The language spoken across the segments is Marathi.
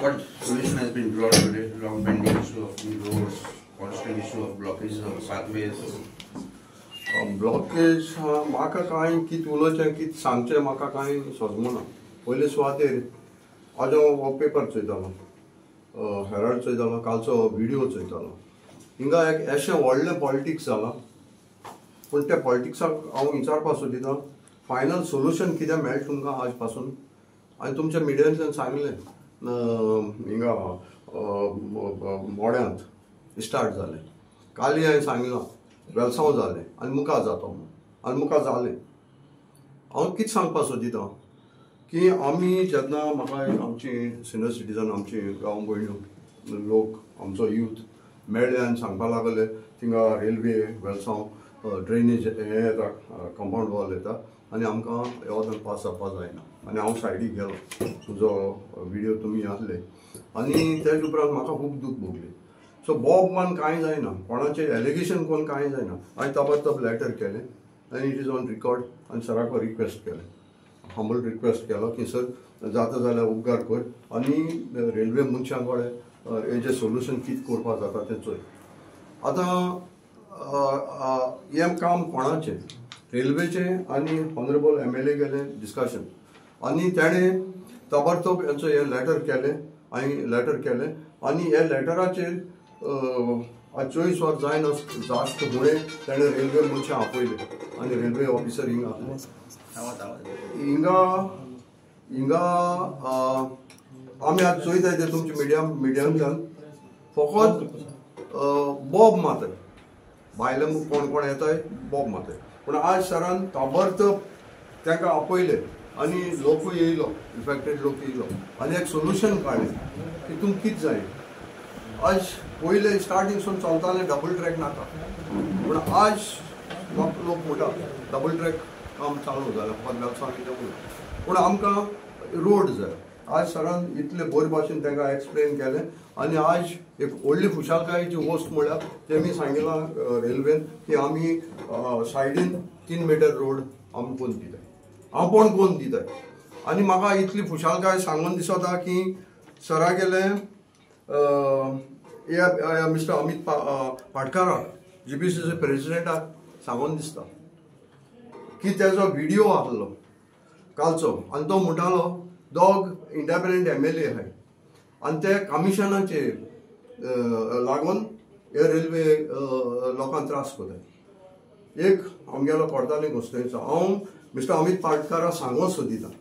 what solution has been brought to the long pending issue of new roads, constant issue of blockage of pathways? Blockage म्हाका कांय कित उलोवचें कित सांगचें म्हाका कांय सोजमना. पयले सुवातेर आज हांव हो पेपर चयतालो, हेराल्ड चयतालो, कालचो व्हिडिओ चयतालो. हिंगा एक अशें व्हडलें पॉलिटिक्स जालां, पूण त्या पॉलिटिक्साक हांव विचारपाक सोदितां फायनल सोल्युशन कितें मेळटा तुमकां आज पासून. आनी तुमच्या मिडियांतल्यान सांगलें हिंगा मोड्यांत स्टार्ट जालें, काली हांवें सांगलां वेलसांव जालें आनी मुखार जाता म्हणून, आनी मुखार जालें. हांव कितें सांगपाक सोदितां की आमी जेन्ना म्हाका आमची सिनियर सिटीजन आमची गांव भयण्यो लोक आमचो यूथ मेळ्ळे आनी सांगपाक लागले थिंगा रेल्वे वेलसांव ड्रेनेज हें येता, कंपाउंड वॉल येता आनी आमकां येवोन पास जावपाक जायना. आनी हांव सायडीक गेलो, तुजो व्हिडिओ तुमी आहले आनी तेज उपरांत म्हाका खूब दूख भोगली. सो बॉब मान कांय जायना, कोणाचें एलिगेशन कोण कांय जायना. हांवें ताबडतोब लेटर केलें आनी इट इज ऑन रिकॉर्ड आनी सराक रिक्वेस्ट केलें, हंबल रिक्वेस्ट केलो की सर जाता जाल्यार उपकार कर आनी रेल्वे मनशां कडेन हेजें सोल्युशन कितें करपाक जाता तें चोय. आतां हें काम कोणाचें, रेल्वेचें आनी ऑनरेबल MLA गेलें डिस्कशन आनी ताणें ताबडतोब हेचो हें लेटर केलें, हांवें लेटर केलें आनी हे लेटराचेर आज 24 वर जायना जास्त फुडें ताणें रेल्वे मनशां आपयले आनी रेल्वे ऑफिसर हिंगा हिंगा हिंगा आमी आज चोयताय ते तुमच्या मिडियांतल्यान फकत बॉब मारताय, भायले कोण कोण येताय बॉब मारताय. पूण आज सरान ताबडतोब तांकां आपयले आनी लोकूय येयलो, इफेक्टेड लोक येयलो आनी एक सोल्युशन काडलें की तुमकां कितें जाय. आज पयले स्टार्टिंगसून चलतालें डबल ट्रॅक नाका, पूण आज लोक म्हणटा डबल ट्रॅक काम चालू जालें फकत वेलसांव कितें पूण आमकां रोड जाय. आज सरान इतले बरे भाशेन तांकां एक्सप्लेन केलें आनी आज एक व्हडली खुशालकायेची गोश्ट म्हळ्यार तेमी सांगिलां रेल्वेन की आमी सायडीन 3 मीटर रोड आमी कोन्न दिताय, आपण कोण दिताय. आनी म्हाका इतली खुशालकाय सांगून दिसता की सरा गेले मिस्टर अमित पाटकाराक GBCचे प्रेसिडेंटाक सांगून दिसता की तेजो व्हिडिओ आहलो कालचो आनी तो म्हणटालो दोग इंडिपेंडंट MLA आहाय आनी ते कमिशनाचे लागून हे रेल्वे लोकांक त्रास कोताय. एक आमगेलो कोर्ताली घोस्टेचो हांव मिस्टर अमित पाटकाराक सांगूंक सोदितां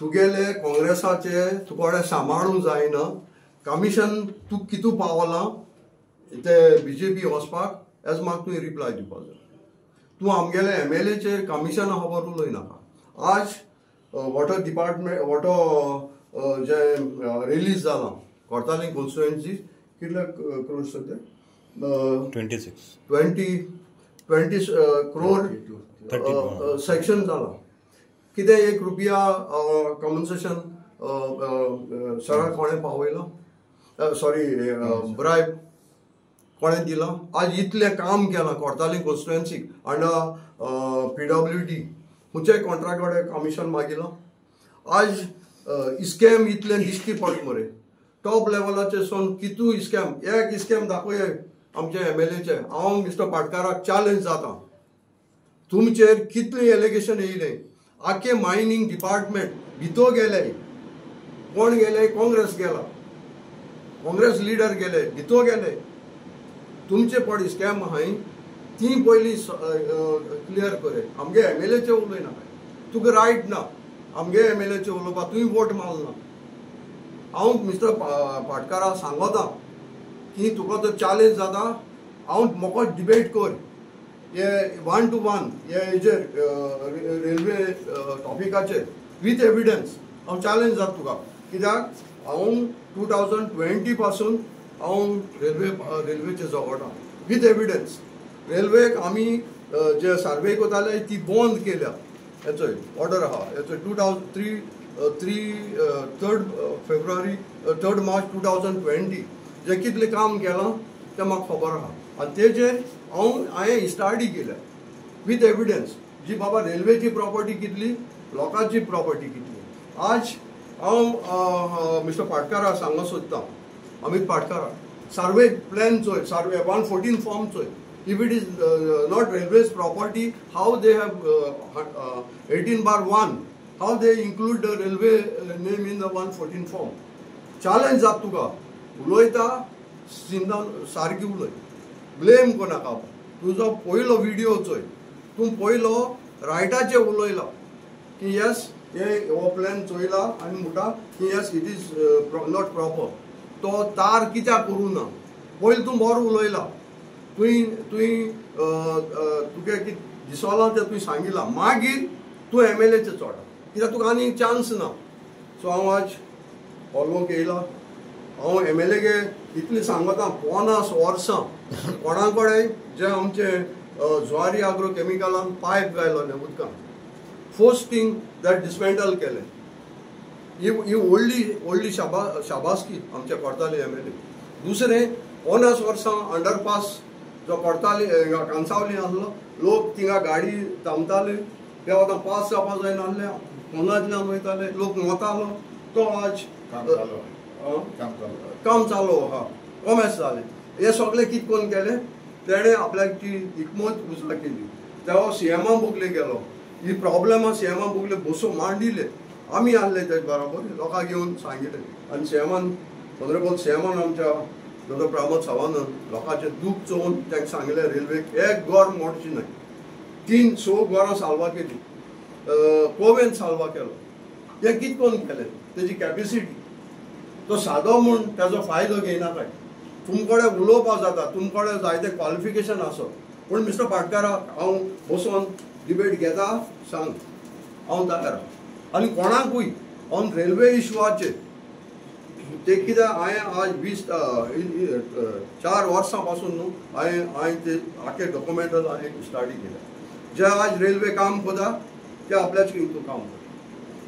तुगेले काँग्रेसाचे तुकोडे सांबाळूंक जायना, कमिशन तूं कितू पावलां ते BJP वचपाक एज म्हाका तुवें रिप्लाय दिवपाक जाय. तूं आमगेले MLAचेर कमिशना खबर उलोय नाका. आज वॉटर डिपार्टमेंट वॉटर जे रिलीज जालां कोर्ताली कॉन्स्टिट्युएन्सी कितले क्रोर ते 20 crore सेक्शन जाला. कितें 1 रुपया कॉम्पन्सेशन सरा कोणें पावयलो, सॉरी ब्रायब कोणें दिला. आज इतलें काम केलां कोर्ताली कॉन्स्टिट्युएन्सीक अंडर PWD खंयच्याय कॉन्ट्रॅक्टकडे कमिशन मागिलां. आज इस्कॅम इतलें दिश्टी पडटा मरे टॉप लेवलाचेर सोन कितू इस्कॅम, एक इस्कॅम दाखोय आमचे MLAचे. हांव मिस्टर पाटकाराक चॅलेंज जाता तुमचेर कितलें एलिगेशन येयलें. आखे मायनिंग डिपार्टमेंट भितो गेले, कोण गेले, काँग्रेस गेला, काँग्रेस लिडर गेले भितो गेले. तुमचे पड स्कॅम आहाय ती पयलीं क्लियर करे. आमगे MLAचे उलय नाका, तुका रायट ना आमगे MLAचे उलोवपाक, तुवें वोट मारला. हांव मिस्टर पाटकाराक सांगता की तुका तो चॅलेंज जाता, हांव म्हाका डिबेट कर हे 1 to 1 हेजेर रेल्वे टॉपिकाचेर विथ एविडन्स. हांव चॅलेंज जाता तुका, कित्याक हांव 2020 पासून हांव रेल्वेचे जगोटा विथ एविडन्स. रेल्वेक आमी जे सर्वे कोताले ती बंद केल्या, हेचो ऑर्डर आहा हेचो 3rd March 2020 जे कितलें काम केलां तें म्हाका खबर आहा आनी तेजेर हांवें स्टडी केल्या विथ एविडन्स जी बाबा रेल्वेची प्रॉपर्टी कितली, लोकांची प्रॉपर्टी कितली. आज हांव मिस्टर पाटकाराक सांगूंक सोदतां, अमित पाटकाराक, सर्वे प्लॅन चोय, सर्वे 114 फॉर्म चोय. If it is not railways property, how they have 18/1, how they include the railway name in the 114 form? Challenge जात तुका, उलयता सिंधान सारकी उलय, ब्लेम कोनाका. तुजो पयलो व्हिडिओ चोय, तूं पयलो रायटाचे उलयला की येस हे हो प्लॅन चोयला आनी म्हणटा की yes it is not proper. तो तार कित्याक करूं ना, पयलीं तूं बरो उलयला, तुवें तुका कितें दिसोलां तें तुवें सांगिलां, मागीर तूं MLA चोडा, कित्याक तुका आनी चान्स ना. सो हांव आज ऑलवोक येयला, हांव MLA गे इतलें सांगता, 50 वर्सां कोणा कडेन जे आमचे ज्वारी आग्रो केमिकलान पायप गायलोले उदकान, फर्स्ट थिंग दॅट डिसमेंटल केलें. ही व्हडली शाबासकी आमच्या कोर्ताले MLA. दुसरें 50 वर्सां अंडरपास जो कोर्ताले कांसावली आसलो, लोक थिंगा गाडी थांबताले, ते वता पास जावपा जाय नासले, फोनांतल्यान वयताले, लोक वतालो. तो आज काम चालू हा कॉमर्स जालें. हे सगळें कितें करून केलें, तेणें आपल्याक ती हिकमत उजला केली. तेव्हा CMा बुगले गेलो, ही प्रॉब्लेमां CMा बुगले बसून मांडिले, आमी आसले तेजे बरोबर, लोकांक येवन सांगिल्लें. आनी CMान ऑनरेबल CMान आमच्या डॉ. प्रमोद सावंतान लोकांचें दूख चोवन तांकां सांगलें रेल्वेक एक गोर मोडची न्हय. 3-6 गोरां साल्वा केली, कोवेन साल्वा केलो. हें कितें करून केलें, तेजी कॅपेसिटी. तो सादो म्हूण तेजो फायदो घेयनाकाय. तुमकडे उलोवपा जाता, तुमकडे जायते क्वॉलिफिकेशन आसत, पूण मिस्टर पाटकाराक हांव बसून डिबेट घेता, सांग हांव तयार. आनी कोणाकूय ऑन रेल्वे इश्यूआचेर ते कित्याक हांवें आज 4 वर्सां पासून न्हू हांवें ते आखे डॉक्युमेंटल हांवें स्टडी केल्या. जे आज रेल्वे काम कोता ते आपल्याच हितून काम कोता.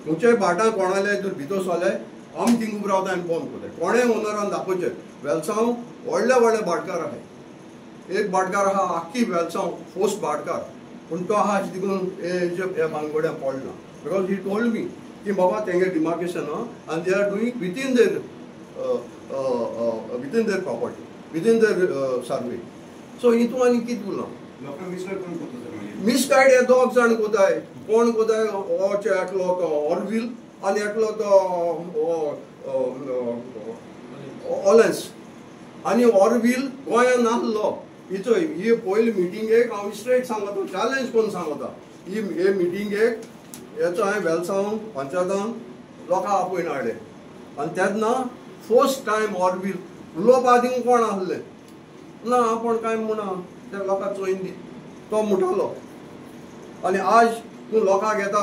खंयच्याय भाटां कोणाले जर भितर सोले, आमी थिंग उबो रावता आनी बंद कोताय. कोणें ओनरान दाखोवचें. वेलसांव व्हडले भाटकार आहाय. एक भाटकार आहा आख्खी वेलसांव पोस्ट भाटकार, पूण तो आहा देखून हे भानगड्यां पडना. बिकॉज ही टोल्ड मी की बाबा तेंगे डिमार्केशन आहा आनी they are doing within there property, within there survey. So हितून आनी कितें उरलां. मिसगायड हे 2 जाण कोताय. कोण कोताय, होचे एकलो तो ऑरवील आनी एकलो तो ऑलेन्स. आनी ऑरवील गोंयांत नासलो. हिचो ही पयली मिटिंगेक हांव स्ट्रेट सांगता, चॅलेंज करून सांगता, हे मिटिंगेक हेचो हांवें वेलसांव पंचायतान लोकांक आपयन हाडले. आनी तेन्ना फर्स्ट टायम ऑरवील उलोवपा थिंग कोण आसलें ना, आपण कांय म्हणा, ते लोकांक चोयन दी, तो म्हणटालो. आनी आज तूं लोकांक येता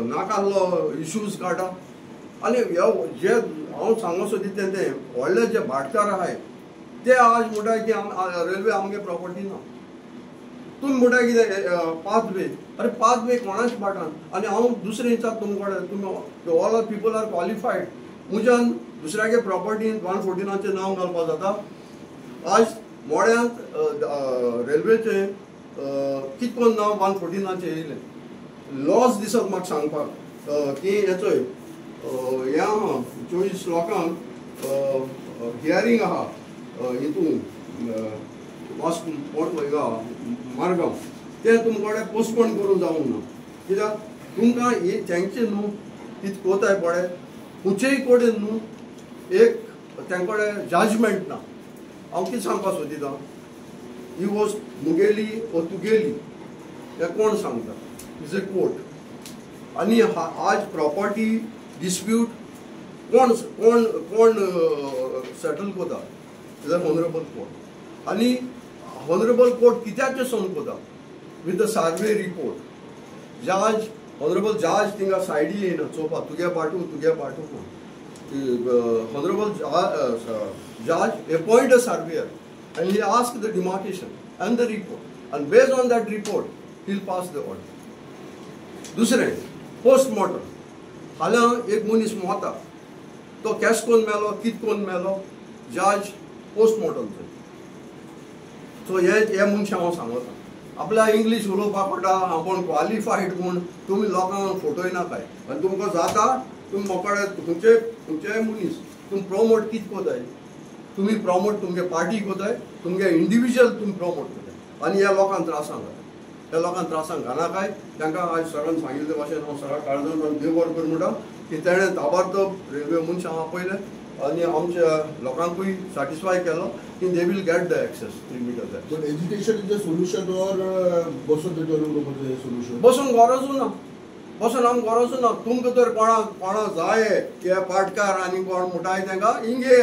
नाकाल्लो इश्यूज काडटा. आनी जे हांव सांगूंक सोदिता ते व्हडले जे भाटकार आहाय ते आज म्हणटा की रेल्वे आमगे प्रॉपर्टी ना. तुम्ही म्हणटा कितें पाथवे, अरे पाथवे कोणाच भाटान. आनी हांव दुसरे हिसाब तुमकडे तुमी all of people are qualified. म्हज्यान दुसऱ्यागे प्रॉपर्टीन 114 नांव घालपा जाता. आज मोड्यांत रेल्वेचे कितें करून नांव 114 येयलें. लॉस दिसत म्हाका सांगपाक की हेचोय हे आहा 24 लोकांक हियरींग आहा हितून मारगांव, ते तुमकडे पोस्टपोन करूं जावंक ना. कित्याक तुमकां हे तेंचे न्हू कितें कोताय पळय, खंयचेय कडेन न्हू एक तेंकडे जजमेंट ना. हांव कितें सांगपाक सोदितां, ही वोस्त मुगेली ओ तुगेली हें कोण सांगता. Is a court. आनी आज प्रॉपर्टी डिस्प्यूट कोण कोण कोण सेटल कोता, इज एन ऑनरेबल कोर्ट. आनी ऑनरेबल कोर्ट कित्याचें सोन कोता, विथ द सर्वे रिपोर्ट. जज ऑनरेबल जज थिंगा सायडी येयना चोवपा तुगे पाटू म्हणून. Honorable judge appoint a surveyor and he ask the demarcation and the report, and based on that report he'll pass the order. दुसरे पोस्टमॉर्टम. हाल्या एक मनीस मोता, तो केस कोन मेलो, कित कोन मेलो, जज पोस्टमॉर्टम चोय. सो हे मनशां हांव सांगता. आपल्या इंग्लीश उलोवपाक कळटा, आपण क्वॉलिफायड म्हूण तुमी लोकांक फटयनाकाय. आनी तुमकां जाता तुम मोकळे तुमचे मनीस तुम प्रमोट कित कोताय तुम्ही प्रमोट तुमगे पार्टी कोताय तुमगे इंडिविज्युअल तुम प्रमोट कोताय आनी ह्या लोकांक त्रासांक घाला त्या लोकांक त्रासांक घानाकाय तांकां आज सरान सांगिल्ले भाशेन हांव सरा काळजान देव बरो कर म्हणटा की तेणें ताबडतोब रेल्वे मनशां आपयले आनी आमच्या लोकांकूय सॅटिस्फाय केलो की they will get the excess 3 meters. But education is the solution or बसून the solution? बसून गरजू ना बसून आमकां गरजू ना तुमकां तर कोणा जाय हे पाटकार आनी कोण मुठाय तांकां हिंगे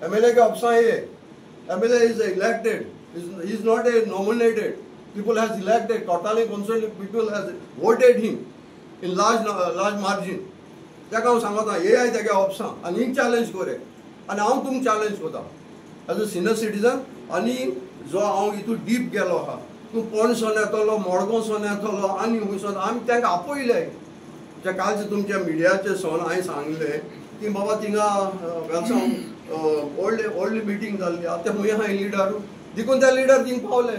MLA के ऑप्शन ये MLA is elected he is not a nominated people has elected totally concerned people has voted him in large margin ताका हांव सांगता हे आय तेगे ऑप्शन आनी हिंग चॅलेंज करे आनी हांव तुमकां चॅलेंज कोता एज अ सिनियर सिटीजन आनी जो हांव हितून डीप गेलो आहा तूं पणसोन येतलो मडगांवसून येतलो आनी खंयसून आमी तांकां आपयले जे कालचे तुमच्या मिडियाचे सोन हांवें सांगले की बाबा थिंगा वेलसांव व्हडली मिटींग जाल्ली आतां खंय आहा लिडर देखून त्या लिडर थिंग पावले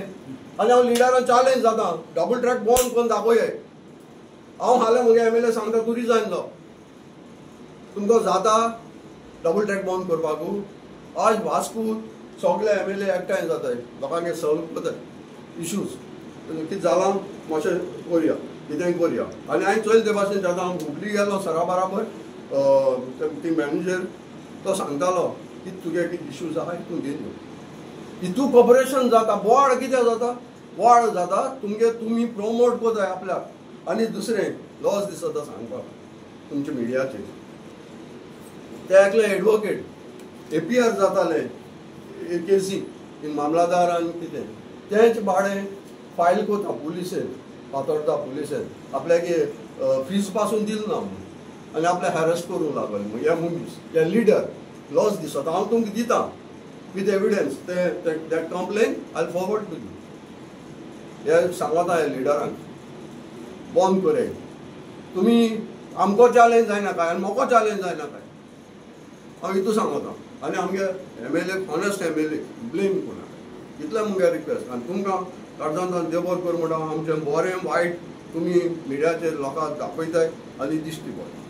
आनी हांव लिडरान चॅलेंज जाता डबल ट्रॅक बंद करून दाखोवया हांव हाले म्हगे MLA सांगता तूं रिजायन जाव तुमकां जाता डबल ट्रॅक बंद करपाकू आज वास्को सगळे MLA एकठांय जाताय लोकांक सॉल्व करताय इश्यूज कितें जालां मातशें करया कितेंय करया आनी हांवें चोयल ते भाशेन जाता हांव हुबली गेलो सरा बराबर ती मॅनेजर तो सांगतालो की तुगे कितें इश्यूज आहा हितून घेवन यो हितू कॉपरेशन जाता बोवाळ कितें जाता बोवाळ जाता तुमी प्रमोट कोताय आपल्याक आनी दुसरें लॉस दिसता सांगपाक तुमच्या मिडियाचेर ते एकले एडवोकेट APR जाताले केसी मामलादार आनी कितें तेंच भाडें फायल कोता पुलिसेन पातोडता पुलिसेन आपल्याक फीज पासून दिल ना म्हणून आनी आपल्याक हॅरस करूंक लागले ह्या मनीस हे लिडर लॉस दिसता हांव तुमकां दिता with evidence that complain I forward to you हे सांगता हे लिडरांक बंद करे तुमी आमको चॅलेंज जायना काय आनी म्हाका चॅलेंज जायना काय हांव हितू सांगता आनी आमगे MLA ऑनेस्ट MLA ब्लेम कोणाक इतलें मुगे रिक्वेस्ट आनी तुमकां काळजांतल्यान देव बरो कर म्हणटा आमचें बरें वायट तुमी मिडियाचेर लोकांक दाखयताय आनी दिश्टी पडटा